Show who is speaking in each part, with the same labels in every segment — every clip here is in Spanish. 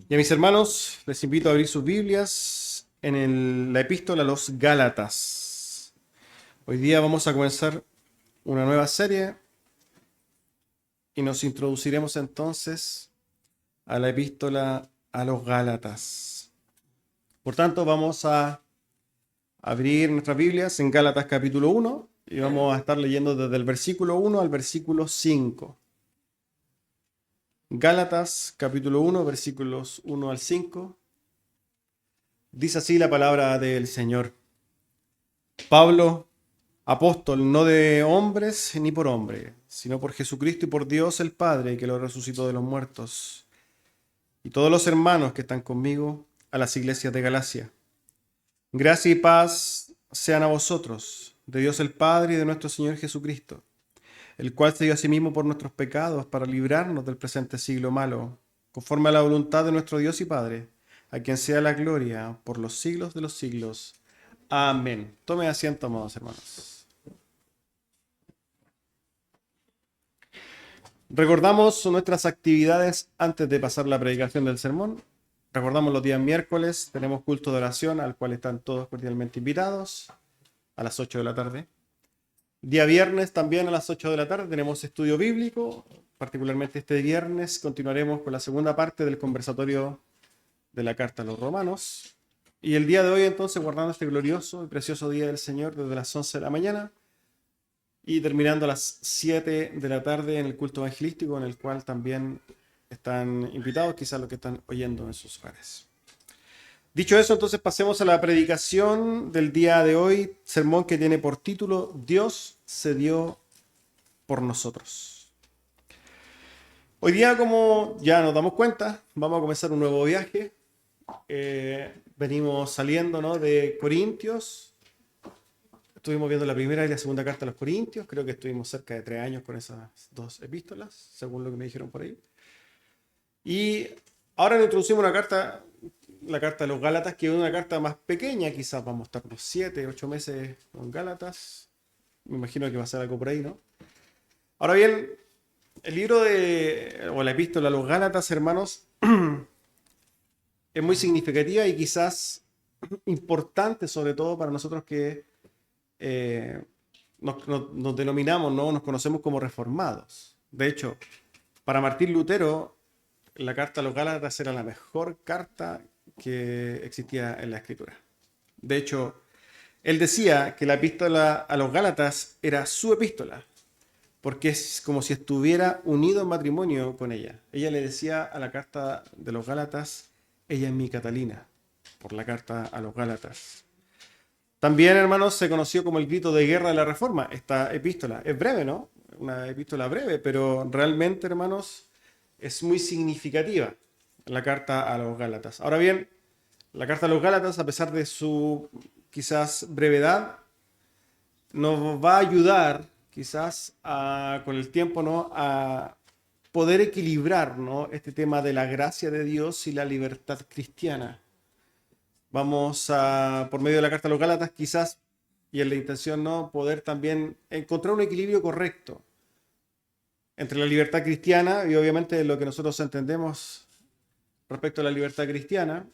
Speaker 1: Y a mis hermanos, les invito a abrir sus Biblias en la epístola a los Gálatas. Hoy día vamos a comenzar una nueva serie y nos introduciremos entonces a la epístola a los Gálatas. Por tanto, vamos a abrir nuestras Biblias en Gálatas capítulo 1 y vamos a estar leyendo desde el versículo 1 al versículo 5. Gálatas capítulo 1, versículos 1 al 5. Dice así la palabra del Señor. Pablo, apóstol, no de hombres ni por hombre, sino por Jesucristo y por Dios el Padre, que lo resucitó de los muertos, y todos los hermanos que están conmigo a las iglesias de Galacia. Gracia y paz sean a vosotros, de Dios el Padre y de nuestro Señor Jesucristo, el cual se dio a sí mismo por nuestros pecados para librarnos del presente siglo malo, conforme a la voluntad de nuestro Dios y Padre, a quien sea la gloria por los siglos de los siglos. Amén. Tome asiento, amados hermanos. Recordamos nuestras actividades antes de pasar la predicación del sermón. Recordamos los días miércoles, tenemos culto de oración al cual están todos cordialmente invitados a las 8 de la tarde. Día viernes también a las 8 de la tarde tenemos estudio bíblico, particularmente este viernes continuaremos con la segunda parte del conversatorio de la carta a los romanos. Y el día de hoy entonces guardando este glorioso y precioso día del Señor desde las 11 de la mañana y terminando a las 7 de la tarde en el culto evangelístico en el cual también están invitados quizás los que están oyendo en sus hogares. Dicho eso, entonces pasemos a la predicación del día de hoy, sermón que tiene por título Dios se dio por nosotros. Hoy día, como ya nos damos cuenta, vamos a comenzar un nuevo viaje. Venimos saliendo, ¿no?, de Corintios. Estuvimos viendo la primera y la segunda carta a los Corintios. Creo que estuvimos cerca de 3 años con esas dos epístolas, según lo que me dijeron por ahí. Y ahora nos introducimos una carta, la carta de los Gálatas, que es una carta más pequeña, quizás vamos a estar unos 7, 8 meses con Gálatas. Me imagino que va a ser algo por ahí, ¿no? Ahora bien, el libro o la epístola a los Gálatas, hermanos, es muy significativa y quizás importante, sobre todo para nosotros que nos denominamos, ¿no?, nos conocemos como reformados. De hecho, para Martín Lutero, la carta a los Gálatas era la mejor carta que existía en la Escritura. De hecho, él decía que la epístola a los Gálatas era su epístola, porque es como si estuviera unido en matrimonio con ella. Ella le decía a la carta de los Gálatas, ella es mi Catalina, por la carta a los Gálatas. También, hermanos, se conoció como el grito de guerra de la Reforma, esta epístola. Es breve, ¿no? Una epístola breve, pero realmente, hermanos, es muy significativa la carta a los Gálatas. Ahora bien, la carta a los Gálatas, a pesar de su quizás brevedad, nos va a ayudar quizás con el tiempo, ¿no?, a poder equilibrar, ¿no?, este tema de la gracia de Dios y la libertad cristiana. Vamos a, por medio de la carta a los Gálatas, quizás, y en la intención, ¿no?, poder también encontrar un equilibrio correcto entre la libertad cristiana y obviamente lo que nosotros entendemos respecto a la libertad cristiana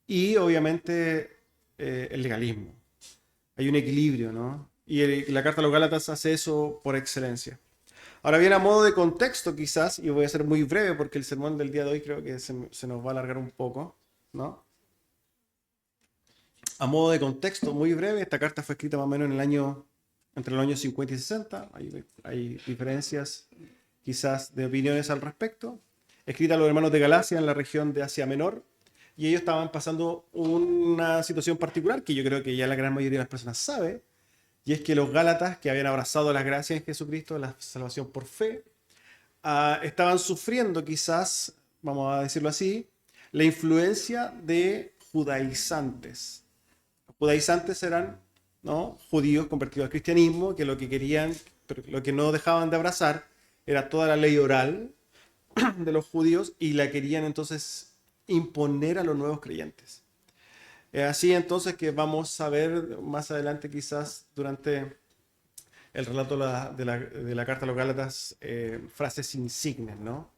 Speaker 1: y obviamente el legalismo. Hay un equilibrio, ¿no? Y la carta a los Gálatas hace eso por excelencia. Ahora bien, a modo de contexto quizás, y voy a ser muy breve porque el sermón del día de hoy creo que se nos va a alargar un poco, ¿no? A modo de contexto muy breve, esta carta fue escrita más o menos entre los años 50 y 60. Hay diferencias quizás de opiniones al respecto. Escrita a los hermanos de Galacia en la región de Asia Menor. Y ellos estaban pasando una situación particular que yo creo que ya la gran mayoría de las personas sabe. Y es que los Gálatas, que habían abrazado las gracias en Jesucristo, la salvación por fe, estaban sufriendo quizás, vamos a decirlo así, la influencia de judaizantes. Los judaizantes eran, ¿no?, judíos convertidos al cristianismo, que lo que querían, pero lo que no dejaban de abrazar, era toda la ley oral de los judíos y la querían entonces imponer a los nuevos creyentes. Es así entonces que vamos a ver más adelante quizás durante el relato de la carta a los Gálatas frases insignes, ¿no?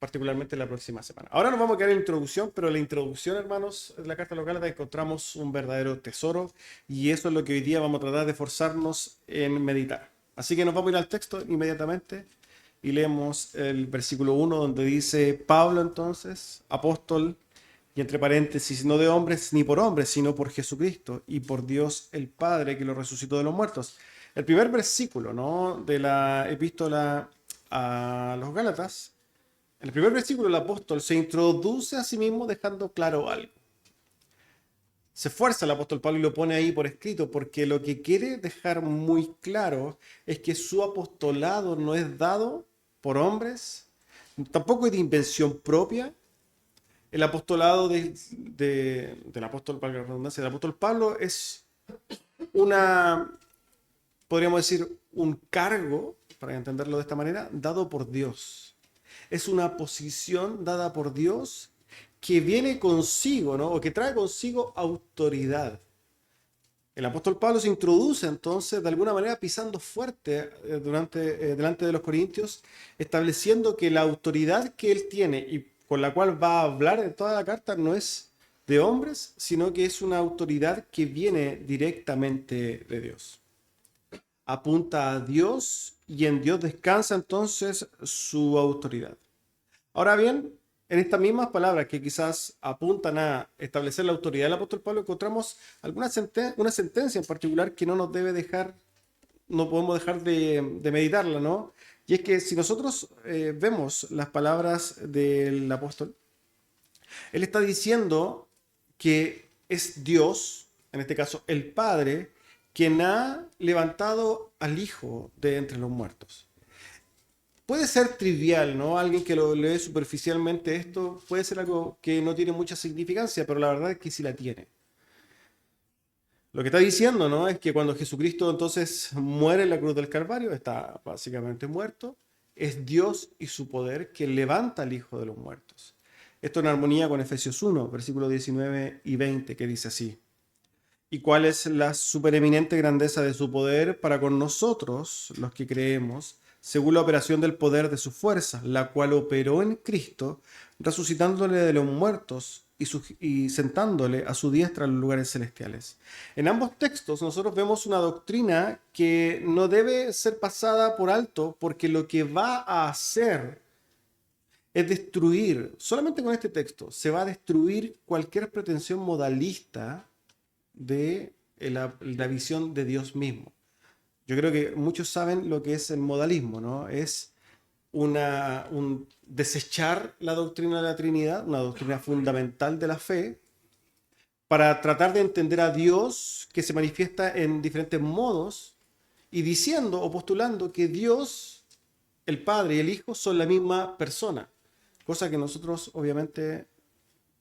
Speaker 1: particularmente la próxima semana. Ahora nos vamos a quedar en la introducción, pero en la introducción, hermanos, de la carta a los Gálatas encontramos un verdadero tesoro y eso es lo que hoy día vamos a tratar de esforzarnos en meditar. Así que nos vamos a ir al texto inmediatamente y leemos el versículo 1 donde dice: Pablo entonces, apóstol, y entre paréntesis, no de hombres ni por hombres, sino por Jesucristo y por Dios el Padre que lo resucitó de los muertos. El primer versículo, ¿no?, de la epístola a los Gálatas, en el primer versículo el apóstol se introduce a sí mismo dejando claro algo. Se esfuerza el apóstol Pablo y lo pone ahí por escrito porque lo que quiere dejar muy claro es que su apostolado no es dado por hombres, tampoco es de invención propia. El apostolado del apóstol, valga la redundancia, del apóstol Pablo es una, podríamos decir, un cargo, para entenderlo de esta manera, dado por Dios. Es una posición dada por Dios que viene consigo, ¿no?, o que trae consigo autoridad. El apóstol Pablo se introduce entonces de alguna manera pisando fuerte delante de los corintios, estableciendo que la autoridad que él tiene y con la cual va a hablar en toda la carta no es de hombres, sino que es una autoridad que viene directamente de Dios. Apunta a Dios y en Dios descansa entonces su autoridad. Ahora bien, en estas mismas palabras que quizás apuntan a establecer la autoridad del apóstol Pablo, encontramos una sentencia en particular que no nos debe dejar, no podemos dejar de meditarla, ¿no? Y es que si nosotros vemos las palabras del apóstol, él está diciendo que es Dios, en este caso el Padre, quien ha levantado al Hijo de entre los muertos. Puede ser trivial, ¿no? Alguien que lo lee superficialmente esto puede ser algo que no tiene mucha significancia, pero la verdad es que sí la tiene. Lo que está diciendo, ¿no?, es que cuando Jesucristo entonces muere en la cruz del Calvario, está básicamente muerto, es Dios y su poder que levanta al Hijo de los muertos. Esto en armonía con Efesios 1, versículos 19 y 20, que dice así: ¿Y cuál es la supereminente grandeza de su poder para con nosotros, los que creemos, según la operación del poder de su fuerza, la cual operó en Cristo, resucitándole de los muertos y sentándole a su diestra en los lugares celestiales? En ambos textos nosotros vemos una doctrina que no debe ser pasada por alto, porque lo que va a hacer es destruir, solamente con este texto, se va a destruir cualquier pretensión modalista de la visión de Dios mismo. Yo creo que muchos saben lo que es el modalismo, ¿no? Es un desechar la doctrina de la Trinidad, una doctrina fundamental de la fe, para tratar de entender a Dios que se manifiesta en diferentes modos y diciendo o postulando que Dios, el Padre y el Hijo son la misma persona, cosa que nosotros obviamente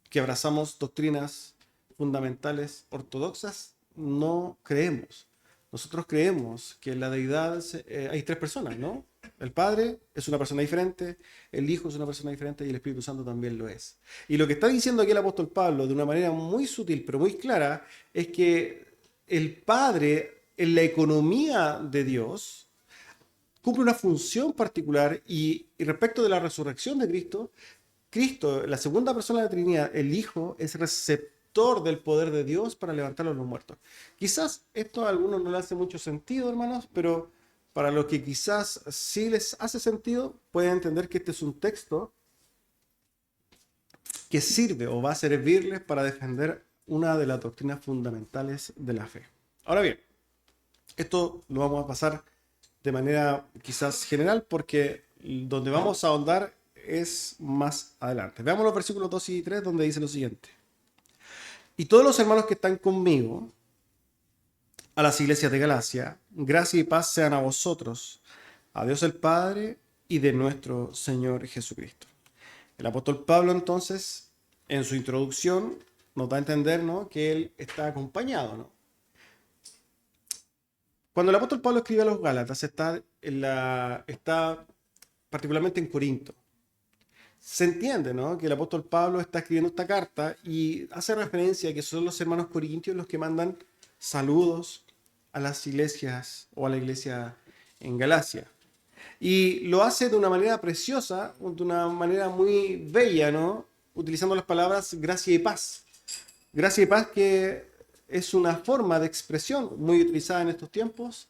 Speaker 1: que abrazamos doctrinas fundamentales ortodoxas no creemos. Nosotros creemos que en la deidad hay tres personas, ¿no? El Padre es una persona diferente, el Hijo es una persona diferente y el Espíritu Santo también lo es. Y lo que está diciendo aquí el apóstol Pablo de una manera muy sutil pero muy clara es que el Padre en la economía de Dios cumple una función particular y respecto de la resurrección de Cristo, Cristo, la segunda persona de la Trinidad, el Hijo, es receptor del poder de Dios para levantarlo a los muertos. Quizás esto a algunos no le hace mucho sentido, hermanos, pero para los que quizás sí les hace sentido, pueden entender que este es un texto que sirve o va a servirles para defender una de las doctrinas fundamentales de la fe. Ahora bien, esto lo vamos a pasar de manera quizás general porque donde vamos a ahondar es más adelante. Veamos los versículos 2 y 3 donde dice lo siguiente: Y todos los hermanos que están conmigo a las iglesias de Galacia, gracia y paz sean a vosotros, a Dios el Padre y de nuestro Señor Jesucristo. El apóstol Pablo entonces, en su introducción, nos da a entender, ¿no?, que él está acompañado, ¿no? Cuando el apóstol Pablo escribe a los Gálatas, está particularmente en Corinto. Se entiende, ¿no?, que el apóstol Pablo está escribiendo esta carta y hace referencia a que son los hermanos corintios los que mandan saludos a las iglesias o a la iglesia en Galacia. Y lo hace de una manera preciosa, de una manera muy bella, ¿no? Utilizando las palabras gracia y paz. Gracia y paz que es una forma de expresión muy utilizada en estos tiempos,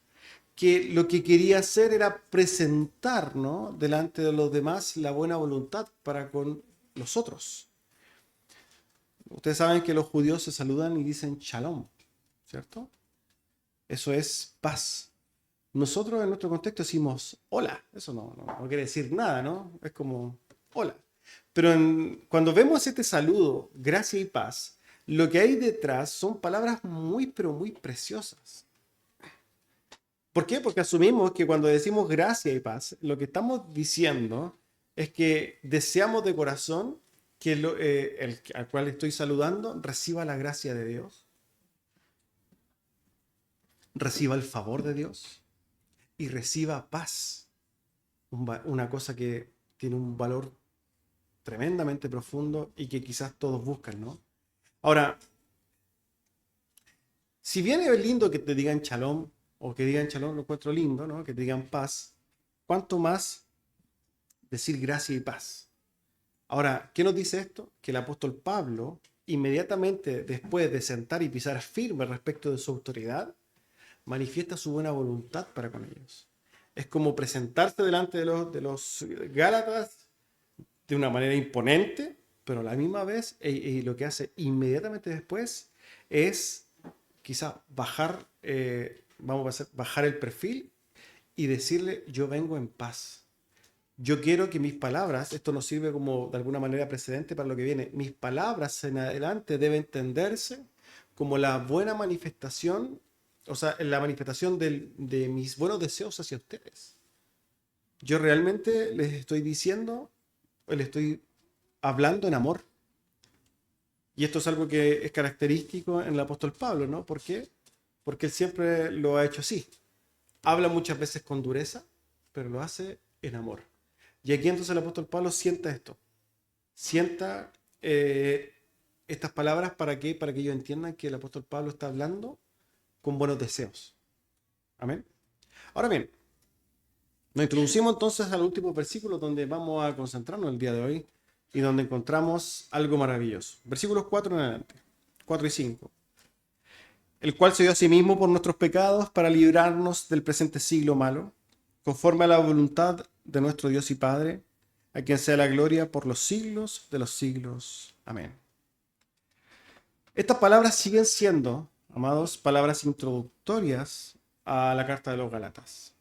Speaker 1: que lo que quería hacer era presentar, ¿no?, delante de los demás la buena voluntad para con los otros. Ustedes saben que los judíos se saludan y dicen shalom, ¿cierto? Eso es paz. Nosotros en nuestro contexto decimos hola. Eso no quiere decir nada, ¿no? Es como hola. Pero cuando vemos este saludo, gracia y paz, lo que hay detrás son palabras muy, pero muy preciosas. ¿Por qué? Porque asumimos que cuando decimos gracia y paz, lo que estamos diciendo es que deseamos de corazón que el al cual estoy saludando reciba la gracia de Dios, reciba el favor de Dios y reciba paz. Una cosa que tiene un valor tremendamente profundo y que quizás todos buscan, ¿no? Ahora, si bien es lindo que te digan shalom o que digan shalom, lo encuentro lindo, ¿no? Que te digan paz, ¿cuánto más decir gracia y paz? Ahora, ¿qué nos dice esto? Que el apóstol Pablo, inmediatamente después de sentar y pisar firme respecto de su autoridad, manifiesta su buena voluntad para con ellos. Es como presentarse delante de los Gálatas de una manera imponente, pero a la misma vez, y lo que hace inmediatamente después es quizá bajar, bajar el perfil y decirle, yo vengo en paz. Yo quiero que mis palabras, esto nos sirve como de alguna manera precedente para lo que viene, mis palabras en adelante deben entenderse como la buena manifestación, o sea, la manifestación de mis buenos deseos hacia ustedes. Yo realmente les estoy diciendo, les estoy hablando en amor. Y esto es algo que es característico en el apóstol Pablo, ¿no? ¿Por qué? Porque él siempre lo ha hecho así. Habla muchas veces con dureza, pero lo hace en amor. Y aquí entonces el apóstol Pablo sienta esto. Sienta estas palabras ¿para qué? Para que ellos entiendan que el apóstol Pablo está hablando con buenos deseos. Amén. Ahora bien, nos introducimos entonces al último versículo donde vamos a concentrarnos el día de hoy y donde encontramos algo maravilloso. Versículos 4 en adelante, 4 y 5. El cual se dio a sí mismo por nuestros pecados para librarnos del presente siglo malo, conforme a la voluntad de nuestro Dios y Padre, a quien sea la gloria por los siglos de los siglos. Amén. Estas palabras siguen siendo, amados, palabras introductorias a la carta de los Gálatas.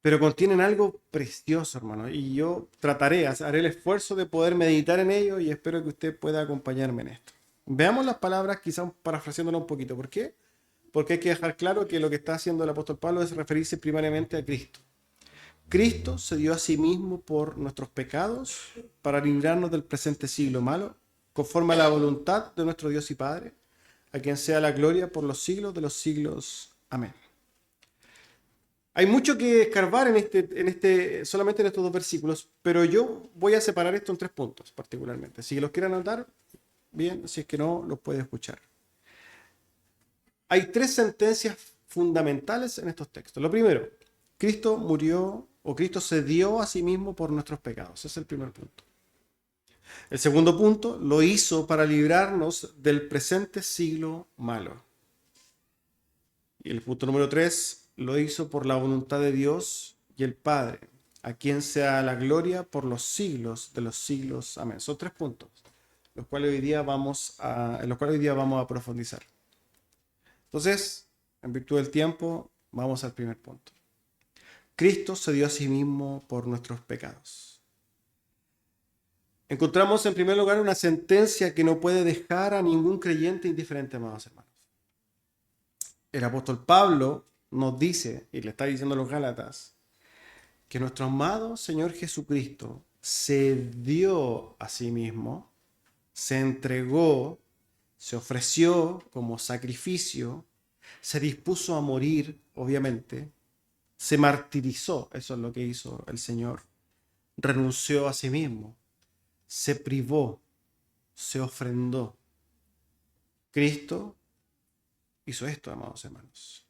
Speaker 1: Pero contienen algo precioso, hermano, y yo haré el esfuerzo de poder meditar en ello y espero que usted pueda acompañarme en esto. Veamos las palabras, quizás parafraseándolas un poquito. ¿Por qué? Porque hay que dejar claro que lo que está haciendo el apóstol Pablo es referirse primariamente a Cristo. Cristo se dio a sí mismo por nuestros pecados para librarnos del presente siglo malo, conforme a la voluntad de nuestro Dios y Padre, a quien sea la gloria por los siglos de los siglos. Amén. Hay mucho que escarbar solamente en estos dos versículos, pero yo voy a separar esto en tres puntos particularmente. Si los quieren anotar, bien, si es que no, los puede escuchar. Hay tres sentencias fundamentales en estos textos. Lo primero, Cristo murió o Cristo se dio a sí mismo por nuestros pecados. Ese es el primer punto. El segundo punto, lo hizo para librarnos del presente siglo malo. Y el punto número 3, lo hizo por la voluntad de Dios y el Padre, a quien sea la gloria por los siglos de los siglos. Amén. Son tres puntos, en los cuales hoy día vamos a profundizar. Entonces, en virtud del tiempo, vamos al primer punto. Cristo se dio a sí mismo por nuestros pecados. Encontramos en primer lugar una sentencia que no puede dejar a ningún creyente indiferente, amados hermanos. El apóstol Pablo nos dice, y le está diciendo a los Gálatas, que nuestro amado Señor Jesucristo se dio a sí mismo, se entregó, se ofreció como sacrificio, se dispuso a morir, obviamente, se martirizó, eso es lo que hizo el Señor, renunció a sí mismo, se privó, se ofrendó. Cristo hizo esto, amados hermanos.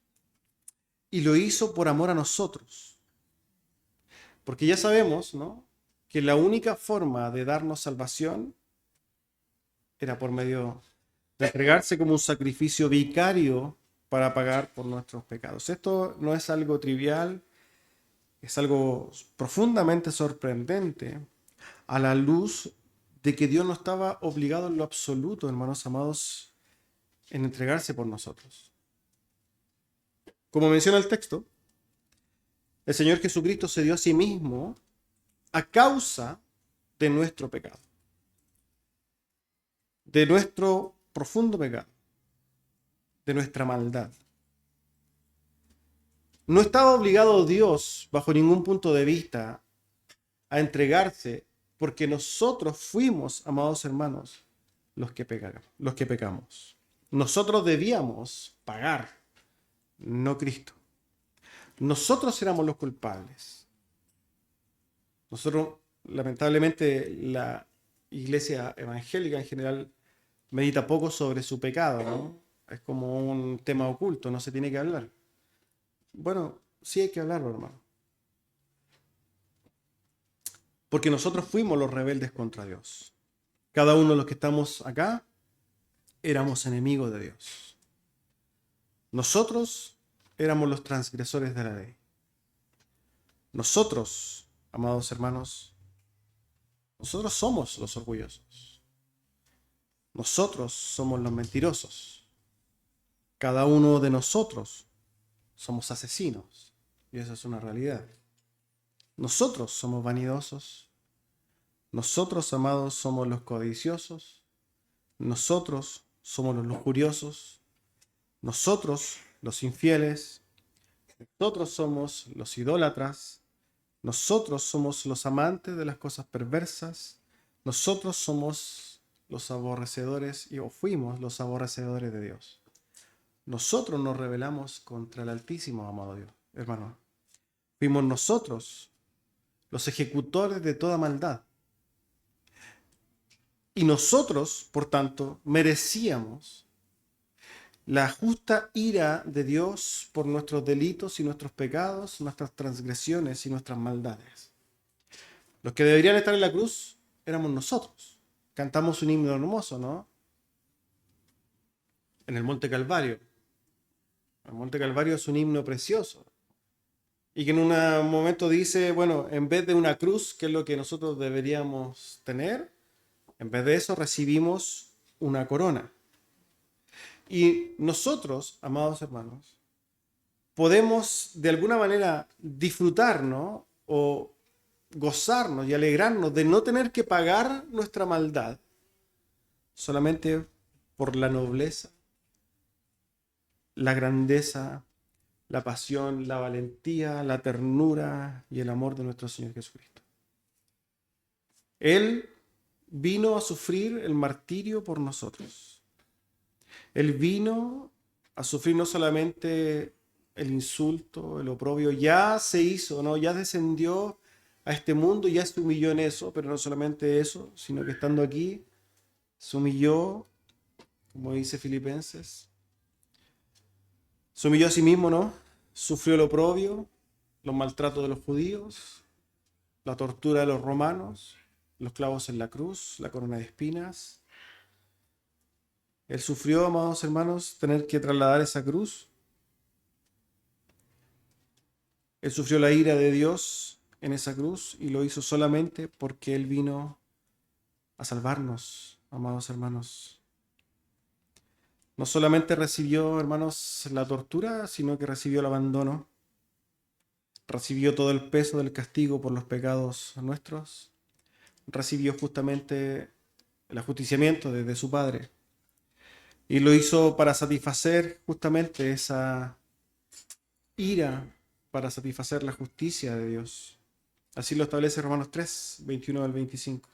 Speaker 1: y lo hizo por amor a nosotros. Porque ya sabemos, ¿no?, que la única forma de darnos salvación era por medio de entregarse como un sacrificio vicario para pagar por nuestros pecados. Esto no es algo trivial, es algo profundamente sorprendente a la luz de que Dios no estaba obligado en lo absoluto, hermanos amados, en entregarse por nosotros. Como menciona el texto, el Señor Jesucristo se dio a sí mismo a causa de nuestro pecado, de nuestro profundo pecado, de nuestra maldad. No estaba obligado Dios, bajo ningún punto de vista, a entregarse porque nosotros fuimos, amados hermanos, los que pecamos. Nosotros debíamos pagar, no Cristo. Nosotros éramos los culpables. Nosotros, lamentablemente, la iglesia evangélica en general medita poco sobre su pecado, ¿no? Es como un tema oculto, no se tiene que hablar. Bueno, sí hay que hablarlo, hermano. Porque nosotros fuimos los rebeldes contra Dios. Cada uno de los que estamos acá éramos enemigos de Dios. Nosotros éramos los transgresores de la ley. Nosotros, amados hermanos, nosotros somos los orgullosos. Nosotros somos los mentirosos. Cada uno de nosotros somos asesinos. Y eso es una realidad. Nosotros somos vanidosos. Nosotros, amados, somos los codiciosos. Nosotros somos los lujuriosos. Nosotros, los infieles. Nosotros somos los idólatras. Nosotros somos los amantes de las cosas perversas. Nosotros somos los aborrecedores, o fuimos los aborrecedores de Dios. Nosotros nos rebelamos contra el Altísimo, amado Dios, hermano. Fuimos nosotros los ejecutores de toda maldad. Y nosotros, por tanto, merecíamos la justa ira de Dios por nuestros delitos y nuestros pecados, nuestras transgresiones y nuestras maldades. Los que deberían estar en la cruz éramos nosotros. Cantamos un himno hermoso, ¿no? En el Monte Calvario. El Monte Calvario es un himno precioso. Y que en un momento dice, bueno, en vez de una cruz, que es lo que nosotros deberíamos tener, en vez de eso recibimos una corona. Y nosotros, amados hermanos, podemos de alguna manera disfrutarnos o gozarnos y alegrarnos de no tener que pagar nuestra maldad solamente por la nobleza, la grandeza, la pasión, la valentía, la ternura y el amor de nuestro Señor Jesucristo. Él vino a sufrir el martirio por nosotros. Él vino a sufrir no solamente el insulto, el oprobio, ya se hizo, ¿no? Ya descendió a este mundo, ya se humilló en eso, pero no solamente eso, sino que estando aquí, se humilló, como dice Filipenses, se humilló a sí mismo, ¿no? Sufrió el oprobio, los maltratos de los judíos, la tortura de los romanos, los clavos en la cruz, la corona de espinas. Él sufrió, amados hermanos, tener que trasladar esa cruz. Él sufrió la ira de Dios en esa cruz y lo hizo solamente porque Él vino a salvarnos, amados hermanos. No solamente recibió, hermanos, la tortura, sino que recibió el abandono. Recibió todo el peso del castigo por los pecados nuestros. Recibió justamente el ajusticiamiento de su Padre. Y lo hizo para satisfacer justamente esa ira, para satisfacer la justicia de Dios. Así lo establece Romanos 3, 21 al 25.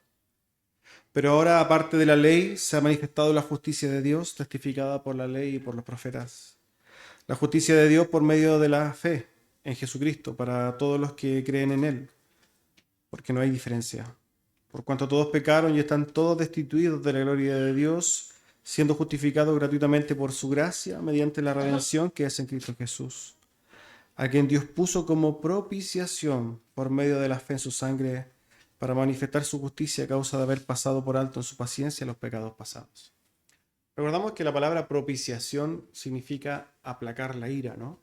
Speaker 1: Pero ahora, aparte de la ley, se ha manifestado la justicia de Dios, testificada por la ley y por los profetas. La justicia de Dios por medio de la fe en Jesucristo, para todos los que creen en Él, porque no hay diferencia. Por cuanto todos pecaron y están todos destituidos de la gloria de Dios, siendo justificados gratuitamente por su gracia, mediante la redención que es en Cristo Jesús, a quien Dios puso como propiciación por medio de la fe en su sangre para manifestar su justicia a causa de haber pasado por alto en su paciencia los pecados pasados. Recordamos que la palabra propiciación significa aplacar la ira, ¿no?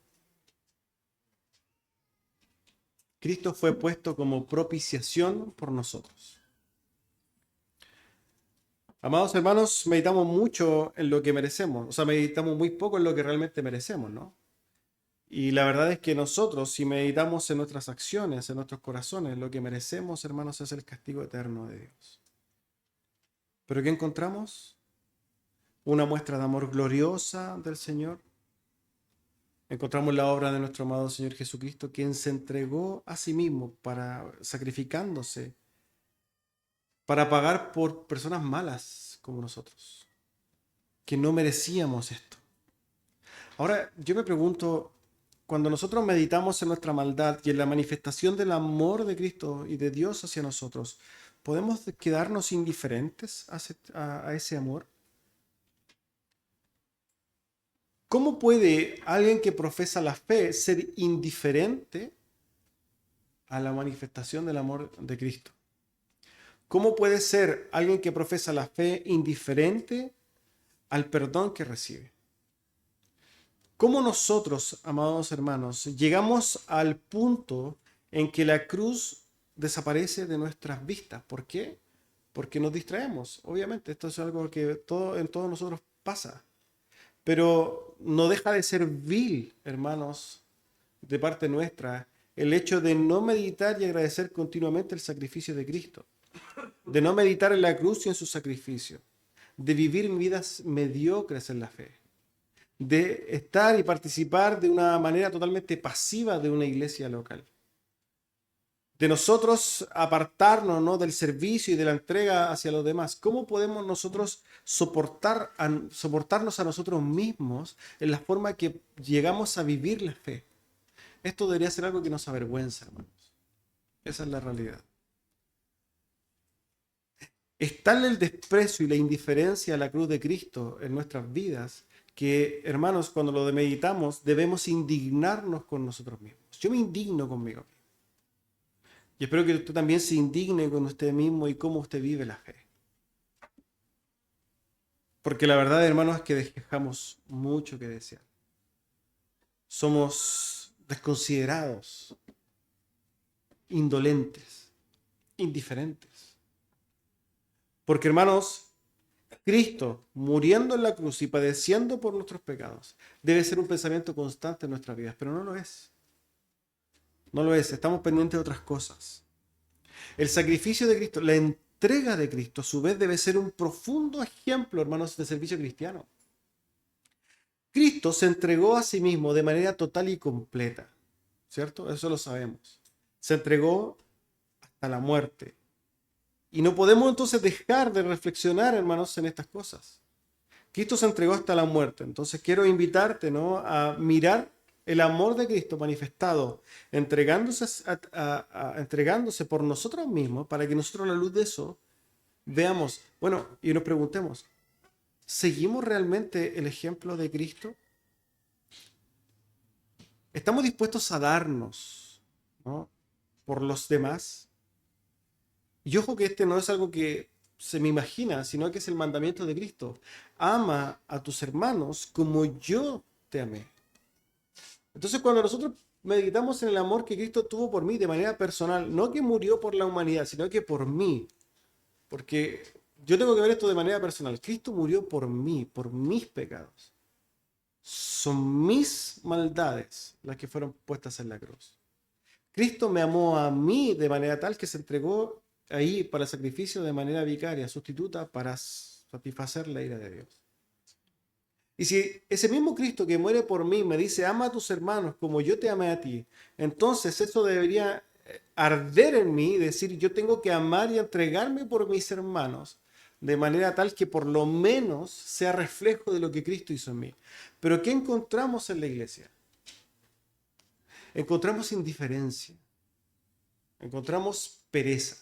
Speaker 1: Cristo fue puesto como propiciación por nosotros. Amados hermanos, meditamos mucho en lo que merecemos, o sea, meditamos muy poco en lo que realmente merecemos, ¿no? Y la verdad es que nosotros, si meditamos en nuestras acciones, en nuestros corazones, lo que merecemos, hermanos, es el castigo eterno de Dios. ¿Pero qué encontramos? Una muestra de amor gloriosa del Señor. Encontramos la obra de nuestro amado Señor Jesucristo, quien se entregó a sí mismo sacrificándose para pagar por personas malas como nosotros, que no merecíamos esto. Ahora, yo me pregunto, cuando nosotros meditamos en nuestra maldad y en la manifestación del amor de Cristo y de Dios hacia nosotros, ¿podemos quedarnos indiferentes a ese amor? ¿Cómo puede alguien que profesa la fe ser indiferente a la manifestación del amor de Cristo? ¿Cómo puede ser alguien que profesa la fe indiferente al perdón que recibe? ¿Cómo nosotros, amados hermanos, llegamos al punto en que la cruz desaparece de nuestras vistas? ¿Por qué? Porque nos distraemos. Obviamente, esto es algo que en todos nosotros pasa. Pero no deja de ser vil, hermanos, de parte nuestra, el hecho de no meditar y agradecer continuamente el sacrificio de Cristo, de no meditar en la cruz y en su sacrificio, de vivir vidas mediocres en la fe, de estar y participar de una manera totalmente pasiva de una iglesia local, de nosotros apartarnos, ¿no?, del servicio y de la entrega hacia los demás. ¿Cómo podemos nosotros soportarnos a nosotros mismos en la forma que llegamos a vivir la fe? Esto debería ser algo que nos avergüenza, hermanos. Esa es la realidad. Es tal el desprecio y la indiferencia a la cruz de Cristo en nuestras vidas que, hermanos, cuando lo meditamos, debemos indignarnos con nosotros mismos. Yo me indigno conmigo. Y espero que usted también se indigne con usted mismo y cómo usted vive la fe. Porque la verdad, hermanos, es que dejamos mucho que desear. Somos desconsiderados, indolentes, indiferentes. Porque, hermanos, Cristo, muriendo en la cruz y padeciendo por nuestros pecados, debe ser un pensamiento constante en nuestras vidas, pero no lo es. No lo es, estamos pendientes de otras cosas. El sacrificio de Cristo, la entrega de Cristo, a su vez, debe ser un profundo ejemplo, hermanos, de servicio cristiano. Cristo se entregó a sí mismo de manera total y completa, ¿cierto? Eso lo sabemos. Se entregó hasta la muerte. Y no podemos entonces dejar de reflexionar, hermanos, en estas cosas. Cristo se entregó hasta la muerte. Entonces quiero invitarte, ¿no?, a mirar el amor de Cristo manifestado, entregándose por nosotros mismos, para que nosotros a la luz de eso veamos, bueno, y nos preguntemos, ¿seguimos realmente el ejemplo de Cristo? ¿Estamos dispuestos a darnos, ¿no?, por los demás? Y ojo que este no es algo que se me imagina, sino que es el mandamiento de Cristo. Ama a tus hermanos como yo te amé. Entonces, cuando nosotros meditamos en el amor que Cristo tuvo por mí de manera personal, no que murió por la humanidad, sino que por mí, porque yo tengo que ver esto de manera personal. Cristo murió por mí, por mis pecados. Son mis maldades las que fueron puestas en la cruz. Cristo me amó a mí de manera tal que se entregó ahí para el sacrificio de manera vicaria, sustituta, para satisfacer la ira de Dios. Y si ese mismo Cristo que muere por mí me dice, ama a tus hermanos como yo te amé a ti, entonces eso debería arder en mí y decir, yo tengo que amar y entregarme por mis hermanos de manera tal que por lo menos sea reflejo de lo que Cristo hizo en mí. Pero ¿qué encontramos en la iglesia? Encontramos indiferencia, encontramos pereza.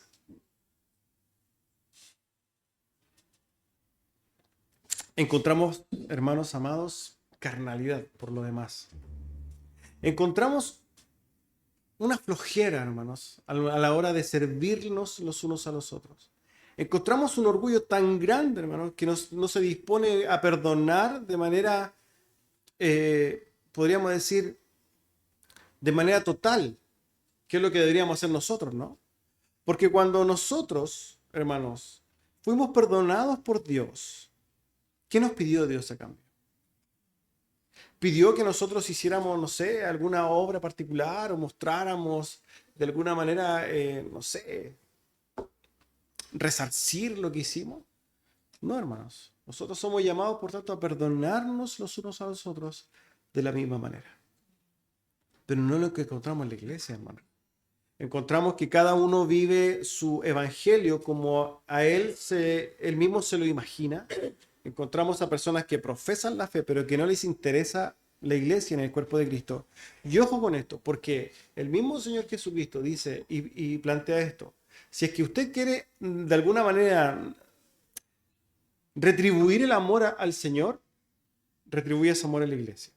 Speaker 1: Encontramos, hermanos amados, carnalidad por lo demás. Encontramos una flojera, hermanos, a la hora de servirnos los unos a los otros. Encontramos un orgullo tan grande, hermanos, que no se dispone a perdonar de manera, podríamos decir, de manera total, que es lo que deberíamos hacer nosotros, ¿no? Porque cuando nosotros, hermanos, fuimos perdonados por Dios, ¿qué nos pidió Dios a cambio? Pidió que nosotros hiciéramos, no sé, alguna obra particular o mostráramos de alguna manera, no sé, resarcir lo que hicimos. No, hermanos. Nosotros somos llamados, por tanto, a perdonarnos los unos a los otros de la misma manera. Pero no es lo que encontramos en la iglesia, hermano. Encontramos que cada uno vive su evangelio como a él mismo se lo imagina. Encontramos a personas que profesan la fe, pero que no les interesa la iglesia en el cuerpo de Cristo. Y ojo con esto, porque el mismo Señor Jesucristo dice y plantea esto. Si es que usted quiere de alguna manera retribuir el amor al Señor, retribuye ese amor a la iglesia.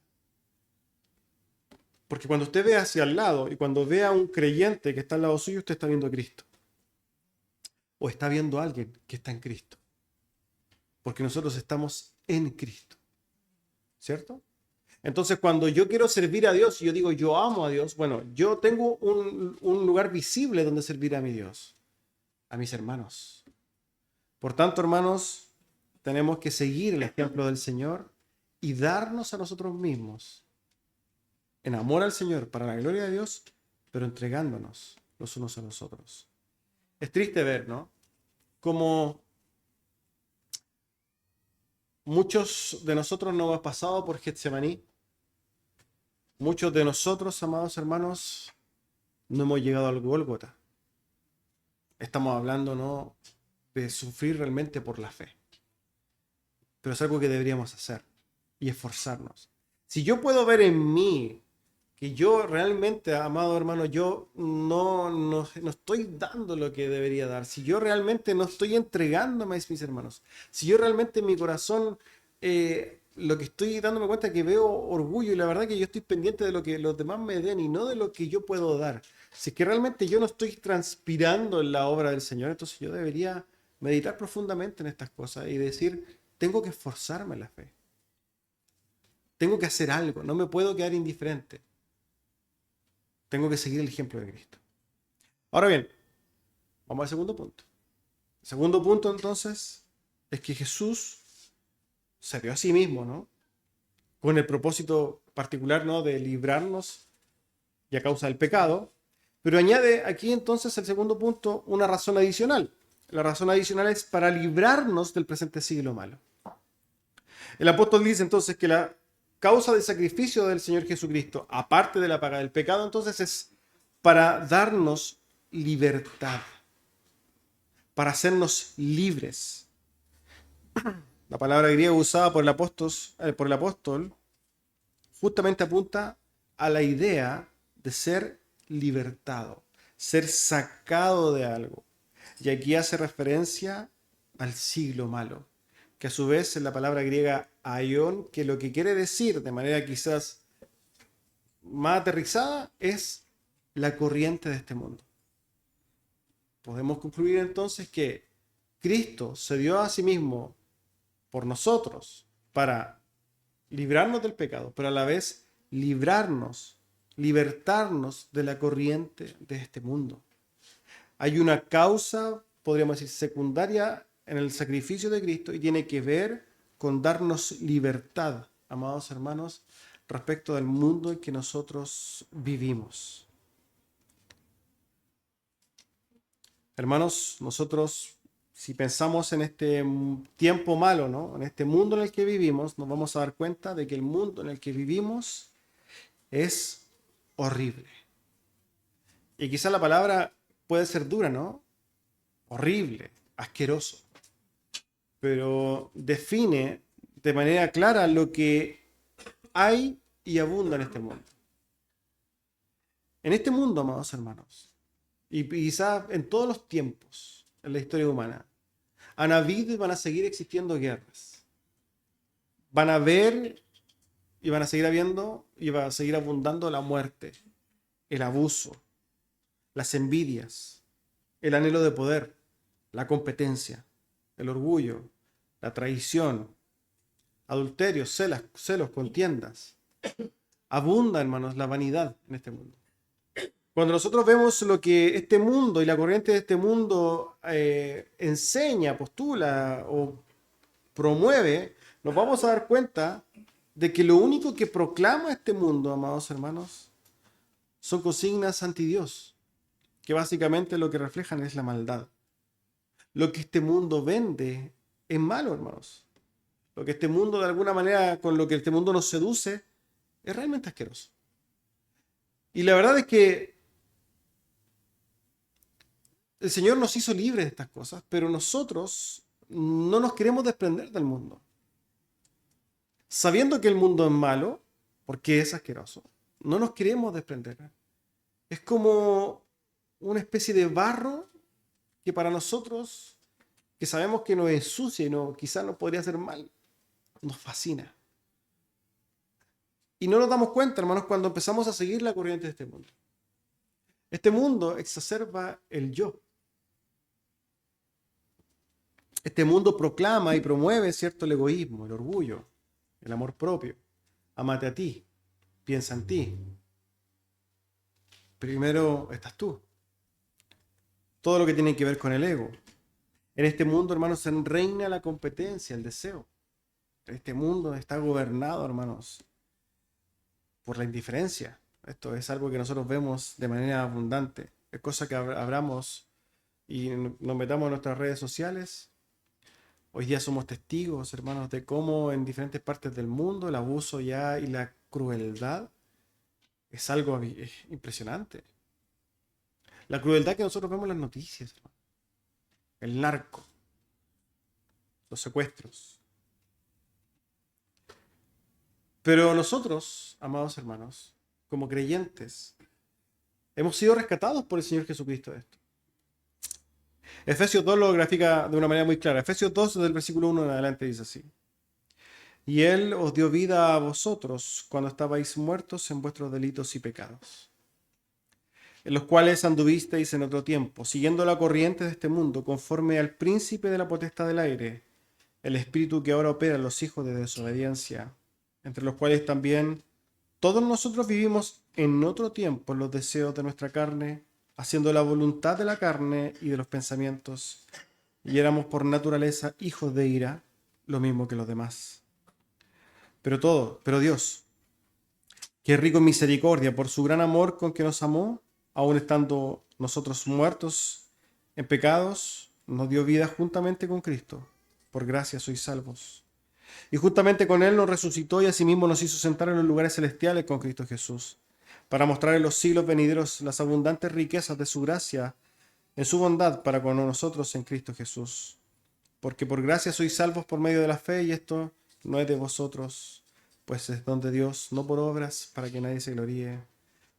Speaker 1: Porque cuando usted ve hacia el lado y cuando ve a un creyente que está al lado suyo, usted está viendo a Cristo. O está viendo a alguien que está en Cristo. Porque nosotros estamos en Cristo. ¿Cierto? Entonces, cuando yo quiero servir a Dios y yo digo yo amo a Dios, bueno, yo tengo un lugar visible donde servir a mi Dios, a mis hermanos. Por tanto, hermanos, tenemos que seguir el ejemplo del Señor y darnos a nosotros mismos en amor al Señor, para la gloria de Dios, pero entregándonos los unos a los otros. Es triste ver, ¿no? Como muchos de nosotros no hemos pasado por Getsemaní. Muchos de nosotros, amados hermanos, no hemos llegado al Gólgota. Estamos hablando, ¿no?, de sufrir realmente por la fe. Pero es algo que deberíamos hacer y esforzarnos. Si yo puedo ver en mí que yo realmente, amado hermano, yo no estoy dando lo que debería dar, si yo realmente no estoy entregándome a mis hermanos, si yo realmente en mi corazón lo que estoy dándome cuenta es que veo orgullo y la verdad que yo estoy pendiente de lo que los demás me den y no de lo que yo puedo dar. Si es que realmente yo no estoy transpirando en la obra del Señor, entonces yo debería meditar profundamente en estas cosas y decir, tengo que esforzarme en la fe. Tengo que hacer algo, no me puedo quedar indiferente. Tengo que seguir el ejemplo de Cristo. Ahora bien, vamos al segundo punto. El segundo punto, entonces, es que Jesús se dio a sí mismo, ¿no?, con el propósito particular, ¿no?, de librarnos y a causa del pecado. Pero añade aquí, entonces, el segundo punto, una razón adicional. La razón adicional es para librarnos del presente siglo malo. El apóstol dice, entonces, que la causa del sacrificio del Señor Jesucristo, aparte de la paga del pecado, entonces es para darnos libertad, para hacernos libres. La palabra griega usada por el apóstol justamente apunta a la idea de ser libertado, ser sacado de algo. Y aquí hace referencia al siglo malo, que a su vez es la palabra griega aion, que lo que quiere decir de manera quizás más aterrizada es la corriente de este mundo. Podemos concluir entonces que Cristo se dio a sí mismo por nosotros para librarnos del pecado, pero a la vez libertarnos de la corriente de este mundo. Hay una causa, podríamos decir, secundaria en el sacrificio de Cristo y tiene que ver con darnos libertad, amados hermanos, respecto del mundo en que nosotros vivimos. Hermanos, nosotros, si pensamos en este tiempo malo, ¿no?, en este mundo en el que vivimos, nos vamos a dar cuenta de que el mundo en el que vivimos es horrible. Y quizá la palabra puede ser dura, ¿no? Horrible, asqueroso. Pero define de manera clara lo que hay y abunda en este mundo. En este mundo, amados hermanos, y quizás en todos los tiempos en la historia humana, han habido y van a seguir existiendo guerras. Van a haber y van a seguir habiendo y va a seguir abundando la muerte, el abuso, las envidias, el anhelo de poder, la competencia, el orgullo, la traición, adulterios, celos, contiendas. Abunda, hermanos, la vanidad en este mundo. Cuando nosotros vemos lo que este mundo y la corriente de este mundo enseña, postula o promueve, nos vamos a dar cuenta de que lo único que proclama este mundo, amados hermanos, son consignas anti Dios, que básicamente lo que reflejan es la maldad. Lo que este mundo vende es malo, hermanos. Lo que este mundo, de alguna manera, con lo que este mundo nos seduce, es realmente asqueroso. Y la verdad es que el Señor nos hizo libres de estas cosas, pero nosotros no nos queremos desprender del mundo. Sabiendo que el mundo es malo, porque es asqueroso, no nos queremos desprender. Es como una especie de barro que para nosotros, que sabemos que nos ensucia y quizás nos podría hacer mal, nos fascina. Y no nos damos cuenta, hermanos, cuando empezamos a seguir la corriente de este mundo. Este mundo exacerba el yo. Este mundo proclama y promueve, ¿cierto?, el egoísmo, el orgullo, el amor propio. Ámate a ti, piensa en ti. Primero estás tú. Todo lo que tiene que ver con el ego. En este mundo, hermanos, reina la competencia, el deseo. Este mundo está gobernado, hermanos, por la indiferencia. Esto es algo que nosotros vemos de manera abundante. Es cosa que abramos y nos metamos en nuestras redes sociales. Hoy día somos testigos, hermanos, de cómo en diferentes partes del mundo el abuso ya y la crueldad es algo impresionante. La crueldad que nosotros vemos en las noticias, hermano. El narco, los secuestros. Pero nosotros, amados hermanos, como creyentes, hemos sido rescatados por el Señor Jesucristo de esto. Efesios 2 lo grafica de una manera muy clara. Efesios 2, del versículo 1 en adelante, dice así. Y Él os dio vida a vosotros cuando estabais muertos en vuestros delitos y pecados, en los cuales anduvisteis en otro tiempo, siguiendo la corriente de este mundo, conforme al príncipe de la potestad del aire, el espíritu que ahora opera en los hijos de desobediencia, entre los cuales también todos nosotros vivimos en otro tiempo en los deseos de nuestra carne, haciendo la voluntad de la carne y de los pensamientos, y éramos por naturaleza hijos de ira, lo mismo que los demás. Pero Dios, que es rico en misericordia, por su gran amor con que nos amó, aun estando nosotros muertos en pecados, nos dio vida juntamente con Cristo. Por gracia sois salvos. Y juntamente con Él nos resucitó y asimismo nos hizo sentar en los lugares celestiales con Cristo Jesús, para mostrar en los siglos venideros las abundantes riquezas de su gracia en su bondad para con nosotros en Cristo Jesús. Porque por gracia sois salvos por medio de la fe, y esto no es de vosotros, pues es don de Dios, no por obras, para que nadie se gloríe.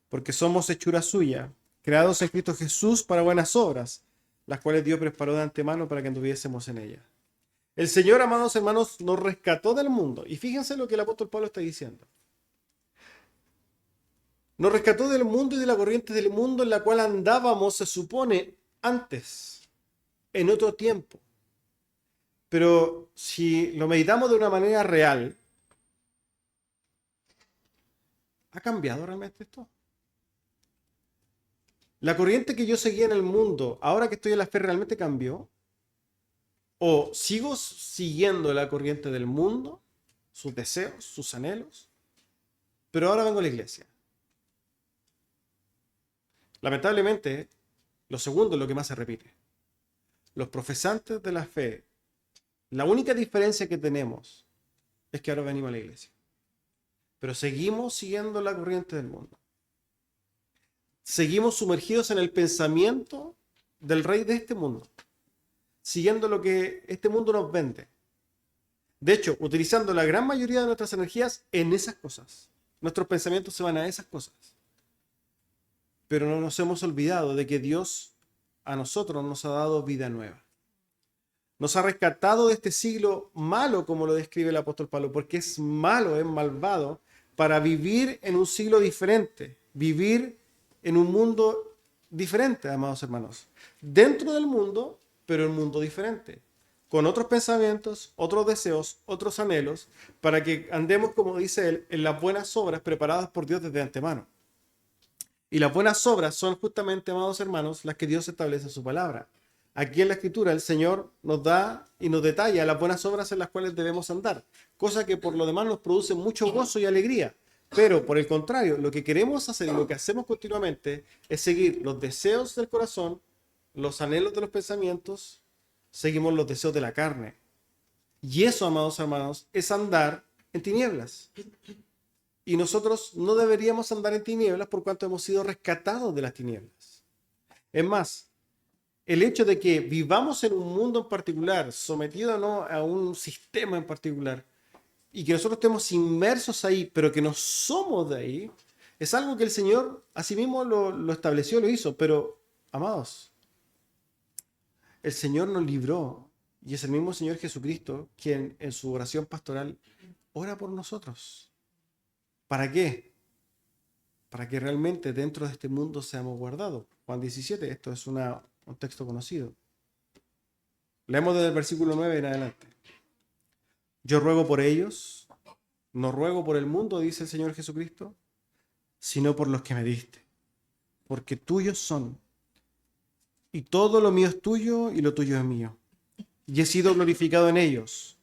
Speaker 1: Porque somos hechura suya, creados en Cristo Jesús para buenas obras, las cuales Dios preparó de antemano para que anduviésemos en ellas. El Señor, amados hermanos, nos rescató del mundo. Y fíjense lo que el apóstol Pablo está diciendo. Nos rescató del mundo y de la corriente del mundo en la cual andábamos, se supone, antes, en otro tiempo. Pero si lo meditamos de una manera real, ¿ha cambiado realmente esto? ¿La corriente que yo seguía en el mundo, ahora que estoy en la fe, realmente cambió? ¿O sigo siguiendo la corriente del mundo, sus deseos, sus anhelos, pero ahora vengo a la iglesia? Lamentablemente, lo segundo es lo que más se repite. Los profesantes de la fe, la única diferencia que tenemos es que ahora venimos a la iglesia, pero seguimos siguiendo la corriente del mundo. Seguimos sumergidos en el pensamiento del rey de este mundo, siguiendo lo que este mundo nos vende. De hecho, utilizando la gran mayoría de nuestras energías en esas cosas. Nuestros pensamientos se van a esas cosas. Pero no nos hemos olvidado de que Dios a nosotros nos ha dado vida nueva. Nos ha rescatado de este siglo malo, como lo describe el apóstol Pablo, porque es malo, es malvado, para vivir en un siglo diferente, vivir en un mundo diferente, amados hermanos. Dentro del mundo, pero el mundo diferente. Con otros pensamientos, otros deseos, otros anhelos, para que andemos, como dice él, en las buenas obras preparadas por Dios desde antemano. Y las buenas obras son justamente, amados hermanos, las que Dios establece en su palabra. Aquí en la Escritura el Señor nos da y nos detalla las buenas obras en las cuales debemos andar, cosa que por lo demás nos produce mucho gozo y alegría. Pero por el contrario, lo que queremos hacer y lo que hacemos continuamente es seguir los deseos del corazón, los anhelos de los pensamientos, seguimos los deseos de la carne. Y eso, amados hermanos, es andar en tinieblas. Y nosotros no deberíamos andar en tinieblas por cuanto hemos sido rescatados de las tinieblas. Es más, el hecho de que vivamos en un mundo en particular, sometido no a un sistema en particular, y que nosotros estemos inmersos ahí, pero que no somos de ahí, es algo que el Señor asimismo lo estableció, lo hizo. Pero, amados, el Señor nos libró, y es el mismo Señor Jesucristo quien en su oración pastoral ora por nosotros. ¿Para qué? Para que realmente dentro de este mundo seamos guardados. Juan 17, esto es un texto conocido. Leemos desde el versículo 9 en adelante. Yo ruego por ellos, no ruego por el mundo, dice el Señor Jesucristo, sino por los que me diste, porque tuyos son, y todo lo mío es tuyo y lo tuyo es mío, y he sido glorificado en ellos.